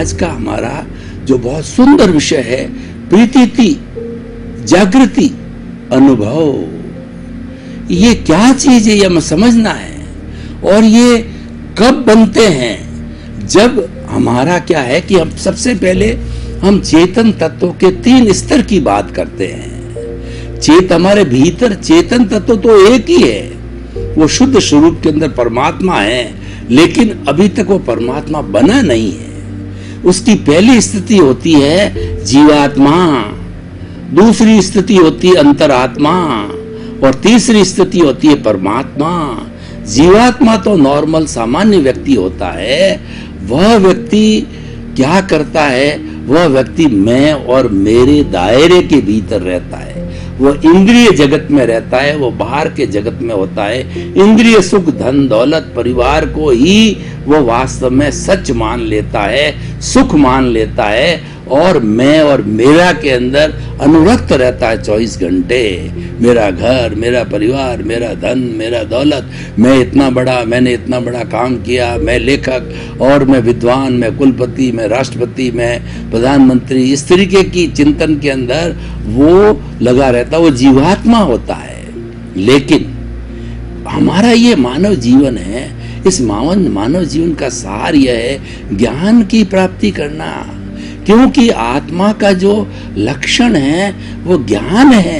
आज का हमारा जो बहुत सुंदर विषय है, प्रीति, जागृति, अनुभव, ये क्या चीज है, ये हमें समझना है। और ये कब बनते हैं? जब हमारा क्या है कि हम सबसे पहले हम चेतन तत्वों के 3 स्तर की बात करते हैं। हमारे भीतर चेतन तत्व तो एक ही है, वो शुद्ध स्वरूप के अंदर परमात्मा है, लेकिन अभी तक वो परमात्मा बना नहीं है। उसकी पहली स्थिति होती है जीवात्मा, दूसरी स्थिति होती है अंतरात्मा, और तीसरी स्थिति होती है परमात्मा। जीवात्मा तो नॉर्मल सामान्य व्यक्ति होता है। वह व्यक्ति क्या करता है? वह व्यक्ति मैं और मेरे दायरे के भीतर रहता है, वो इंद्रिय जगत में रहता है, वो बाहर के जगत में होता है। इंद्रिय सुख, धन दौलत, परिवार को ही वो वास्तव में सच मान लेता है, सुख मान लेता है, और मैं और मेरा के अंदर अनुरक्त रहता है 24 घंटे। मेरा घर, मेरा परिवार, मेरा धन, मेरा दौलत, मैं इतना बड़ा, मैंने इतना बड़ा काम किया, मैं लेखक, और मैं विद्वान, मैं कुलपति, मैं राष्ट्रपति, मैं प्रधानमंत्री, इस तरीके की चिंतन के अंदर वो लगा रहता, वो जीवात्मा होता है। लेकिन हमारा ये मानव जीवन है, इस मानव जीवन का सार यह है ज्ञान की प्राप्ति करना, क्योंकि आत्मा का जो लक्षण है वो ज्ञान है।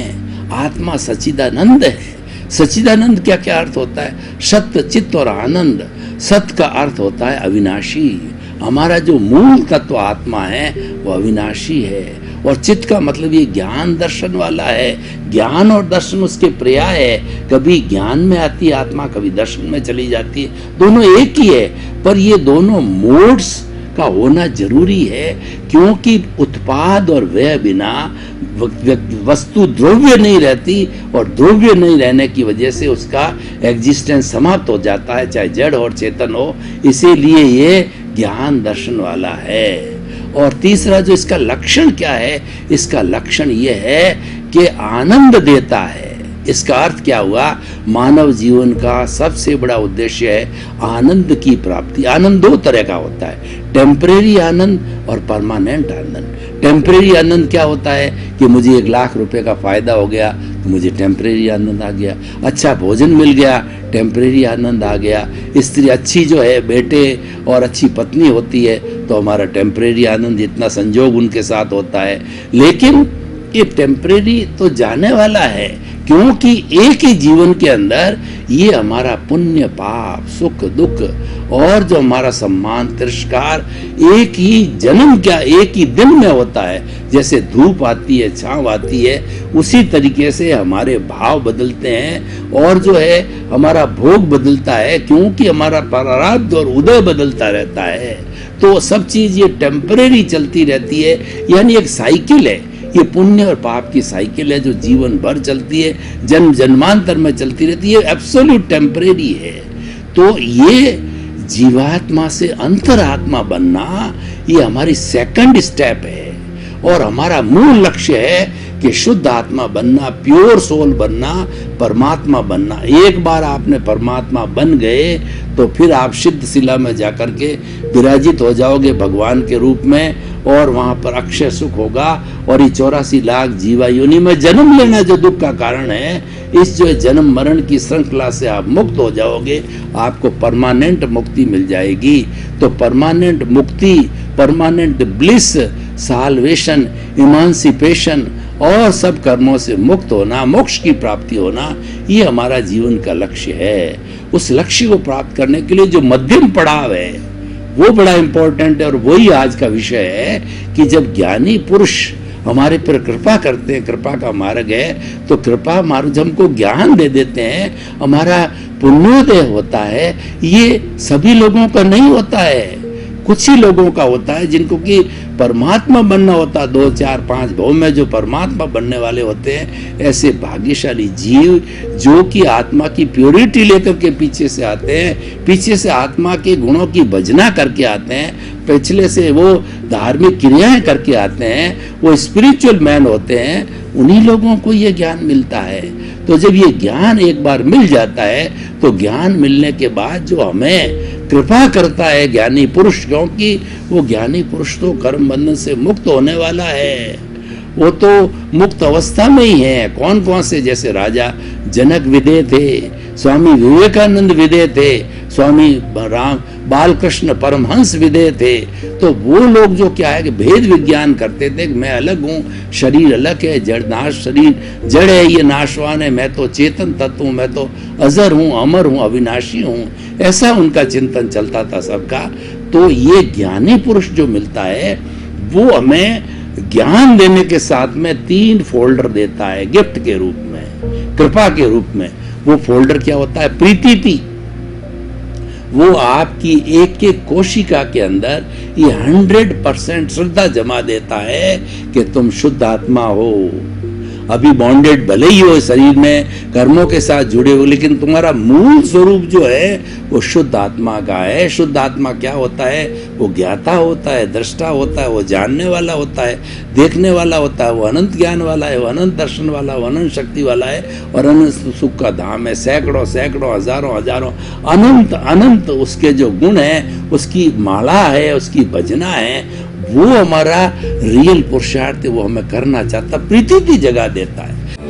आत्मा सच्चिदानंद है। सच्चिदानंद क्या क्या अर्थ होता है? सत्य, चित्त और आनंद। सत्य का अर्थ होता है अविनाशी। हमारा जो मूल तत्व आत्मा है वो अविनाशी है, और चित्त का मतलब ये ज्ञान दर्शन वाला है। ज्ञान और दर्शन उसके पर्याय है। कभी ज्ञान में आती है आत्मा, कभी दर्शन में चली जाती है, दोनों एक ही है। पर ये दोनों मोड्स का होना जरूरी है, क्योंकि उत्पाद और व्यय बिना वस्तु द्रव्य नहीं रहती, और द्रव्य नहीं रहने की वजह से उसका एग्जिस्टेंस समाप्त हो जाता है, चाहे जड़ और चेतन हो। इसीलिए ये ज्ञान दर्शन वाला है। और तीसरा जो इसका लक्षण क्या है? इसका लक्षण ये है कि आनंद देता है। इसका अर्थ क्या हुआ? मानव जीवन का सबसे बड़ा उद्देश्य है आनंद की प्राप्ति। आनंद 2 तरह का होता है, टेम्परेरी आनंद और परमानेंट आनंद। टेम्परेरी आनंद क्या होता है कि मुझे 1 लाख रुपए का फायदा हो गया तो मुझे टेम्परेरी आनंद आ गया। अच्छा भोजन मिल गया, टेम्परेरी आनंद आ गया। स्त्री अच्छी जो है, बेटे और अच्छी पत्नी होती है तो हमारा टेम्परेरी आनंद, इतना संजोग उनके साथ होता है। लेकिन ये टेम्परेरी तो जाने वाला है, क्योंकि एक ही जीवन के अंदर ये हमारा पुण्य पाप, सुख दुख और जो हमारा सम्मान तिरस्कार एक ही जन्म, क्या एक ही दिन में होता है। जैसे धूप आती है, छांव आती है, उसी तरीके से हमारे भाव बदलते हैं, और जो है हमारा भोग बदलता है, क्योंकि हमारा प्रारब्ध और उदय बदलता रहता है। तो सब चीज ये टेम्परेरी चलती रहती है, यानी एक साइकिल है। ये पुण्य और पाप की साइकिल है जो जीवन भर चलती है, जन्म जन्मांतर में चलती रहती है, एब्सोल्यूट टेम्परेरी है। तो ये जीवात्मा से अंतरात्मा बनना, ये हमारी सेकंड स्टेप है, और हमारा मूल लक्ष्य है कि शुद्ध आत्मा बनना, प्योर सोल बनना, परमात्मा बनना। एक बार आपने परमात्मा बन गए तो फिर आप सिद्ध शिला में जाकर के विराजित हो जाओगे भगवान के रूप में, और वहां पर अक्षय सुख होगा। और ये 84 लाख जीवा योनि में जन्म लेना जो दुख का कारण है, इस जो जन्म मरण की श्रृंखला से आप मुक्त हो जाओगे, आपको परमानेंट मुक्ति मिल जाएगी। तो परमानेंट मुक्ति, परमानेंट ब्लिस, साल्वेशन, इमांसिपेशन और सब कर्मों से मुक्त होना, मोक्ष की प्राप्ति होना, ये हमारा जीवन का लक्ष्य है। उस लक्ष्य को प्राप्त करने के लिए जो मध्यम पड़ाव है वो बड़ा इंपॉर्टेंट है, और वही आज का विषय है कि जब ज्ञानी पुरुष हमारे पर कृपा करते हैं, कृपा का मार्ग है, तो कृपा मार्ग हमको ज्ञान दे देते हैं, हमारा पुण्योदय होता है। ये सभी लोगों का नहीं होता है, कुछ ही लोगों का होता है, जिनको कि परमात्मा बनना होता, 2 4 5 भाव में जो परमात्मा बनने वाले होते हैं, ऐसे भाग्यशाली जीव जो कि आत्मा की प्योरिटी लेकर के पीछे से आते हैं, पीछे से आत्मा के गुणों की भजना करके आते हैं, पिछले से वो धार्मिक क्रियाएं करके आते हैं, वो स्पिरिचुअल मैन होते हैं, उन्हीं लोगों को ये ज्ञान मिलता है। तो जब ये ज्ञान एक बार मिल जाता है, तो ज्ञान मिलने के बाद जो हमें कृपा करता है ज्ञानी पुरुष, क्योंकि वो ज्ञानी पुरुष तो कर्म बंधन से मुक्त होने वाला है, वो तो मुक्त अवस्था में ही है। कौन कौन से, जैसे राजा जनक विदे थे, स्वामी विवेकानंद विदे थे, स्वामी राम बालकृष्ण परमहंस विदे थे। तो वो लोग जो क्या है कि भेद विज्ञान करते थे कि मैं अलग हूँ, शरीर अलग है, जड़ नाश, शरीर जड़ है, ये नाशवान है, मैं तो चेतन तत्व हूँ, मैं तो अजर हूँ, अमर हूँ, अविनाशी हूँ, ऐसा उनका चिंतन चलता था सबका। तो ये ज्ञानी पुरुष जो मिलता है वो हमें ज्ञान देने के साथ में 3 फोल्डर देता है गिफ्ट के रूप में, कृपा के रूप में। वो फोल्डर क्या होता है? प्रीति। वो आपकी एक एक कोशिका के अंदर ये 100% श्रद्धा जमा देता है कि तुम शुद्ध आत्मा हो। अभी बॉन्डेड भले ही हो शरीर में, कर्मों के साथ जुड़े हो, लेकिन तुम्हारा मूल स्वरूप जो है वो शुद्ध आत्मा का है। शुद्ध आत्मा क्या होता है? वो ज्ञाता होता है, दृष्टा होता है, वो जानने वाला होता है, देखने वाला होता है, वो अनंत ज्ञान वाला है, वो अनंत दर्शन वाला, वो अनंत शक्ति वाला है और अनंत सुख का धाम है। सैकड़ों सैकड़ों हजारों हजारों अनंत अनंत उसके जो गुण है, उसकी माला है, उसकी भजना है, वो हमारा रियल पुरुषार्थ है, वो हमें करना चाहता, प्रीति की जगह देता है।